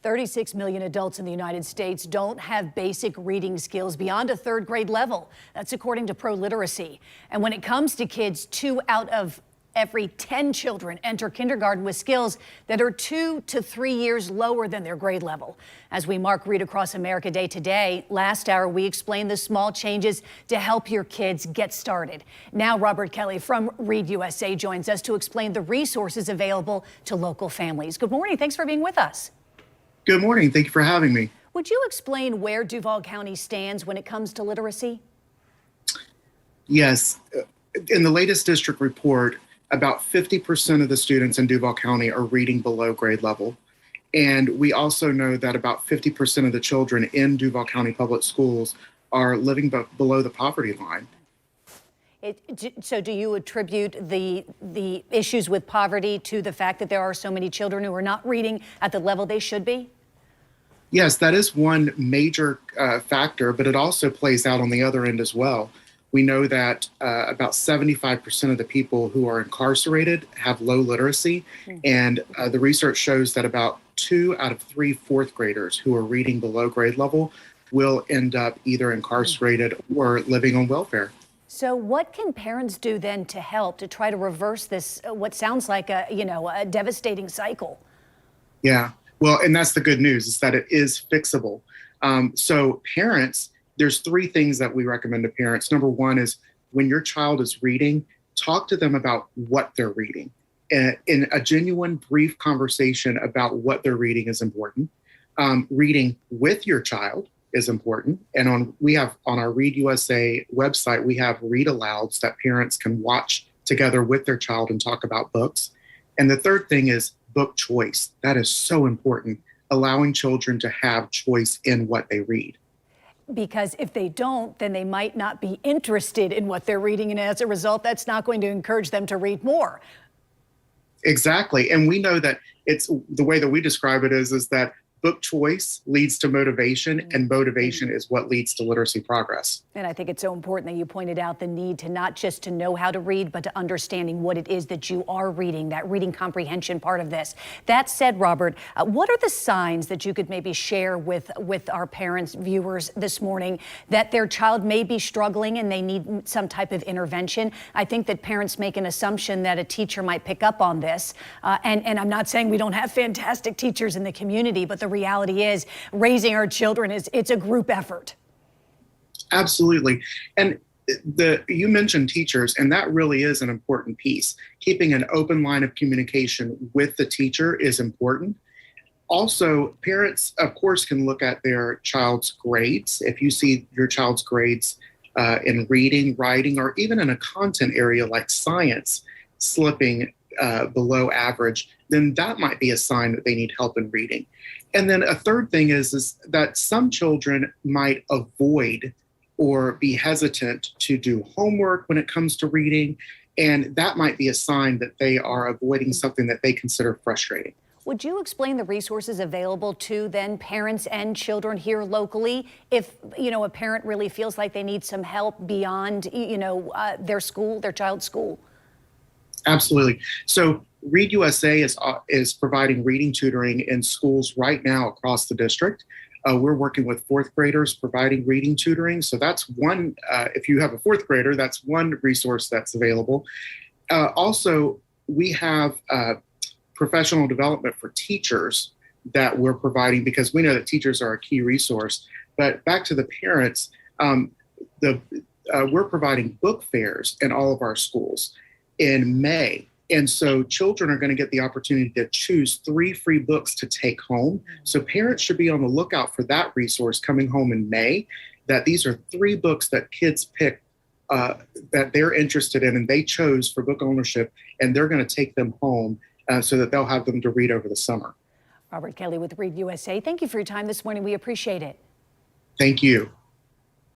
36 million adults in the United States don't have basic reading skills beyond a third grade level. That's according to Pro-Literacy. And when it comes to kids, 2 out of every 10 children enter kindergarten with skills that are 2 to 3 years lower than their grade level. As we mark Read Across America Day today, last hour we explained the small changes to help your kids get started. Now Robert Kelly from Read USA joins us to explain the resources available to local families. Good morning. Thanks for being with us. Good morning. Thank you for having me. Would you explain where Duval County stands when it comes to literacy? Yes. In the latest district report, about 50% of the students in Duval County are reading below grade level. And we also know that about 50% of the children in Duval County public schools are living below the poverty line. So do you attribute the issues with poverty to the fact that there are so many children who are not reading at the level they should be? Yes, that is one major factor, but it also plays out on the other end as well. We know that about 75% of the people who are incarcerated have low literacy, and the research shows that about 2 out of 3 fourth graders who are reading below grade level will end up either incarcerated or living on welfare. So what can parents do then to help to try to reverse this, what sounds like a devastating cycle? Yeah, well, and that's the good news, is that it is fixable. So parents, there's 3 things that we recommend to parents. Number 1 is when your child is reading, talk to them about what they're reading. In a genuine, brief conversation about what they're reading is important. Reading with your child is important. And we have on our Read USA website, we have read alouds that parents can watch together with their child and talk about books. And the third thing is book choice. That is so important, allowing children to have choice in what they read. Because if they don't, then they might not be interested in what they're reading. And as a result, that's not going to encourage them to read more. Exactly. And we know that it's the way that we describe it is that book choice leads to motivation, and motivation is what leads to literacy progress. And I think it's so important that you pointed out the need to not just to know how to read, but to understanding what it is that you are reading, that reading comprehension part of this. That said, Robert, what are the signs that you could maybe share with our parents, viewers this morning, that their child may be struggling and they need some type of intervention? I think that parents make an assumption that a teacher might pick up on this. And I'm not saying we don't have fantastic teachers in the community, but the reality is raising our children it's a group effort. Absolutely. And you mentioned teachers, and that really is an important piece. Keeping an open line of communication with the teacher is important. Also, parents, of course, can look at their child's grades. If you see your child's grades in reading, writing, or even in a content area like science slipping below average, then that might be a sign that they need help in reading. And then a third thing is that some children might avoid or be hesitant to do homework when it comes to reading. And that might be a sign that they are avoiding something that they consider frustrating. Would you explain the resources available to then parents and children here locally if, a parent really feels like they need some help beyond, their school, their child's school? Absolutely. So Read USA is providing reading tutoring in schools right now across the district. We're working with fourth graders providing reading tutoring. So that's one, if you have a fourth grader, that's one resource that's available. Also, we have professional development for teachers that we're providing because we know that teachers are a key resource. But back to the parents, we're providing book fairs in all of our schools in May. And so children are going to get the opportunity to choose 3 free books to take home. So parents should be on the lookout for that resource coming home in May, that these are 3 books that kids pick that they're interested in and they chose for book ownership, and they're going to take them home so that they'll have them to read over the summer. Robert Kelly with Read USA. Thank you for your time this morning. We appreciate it. Thank you.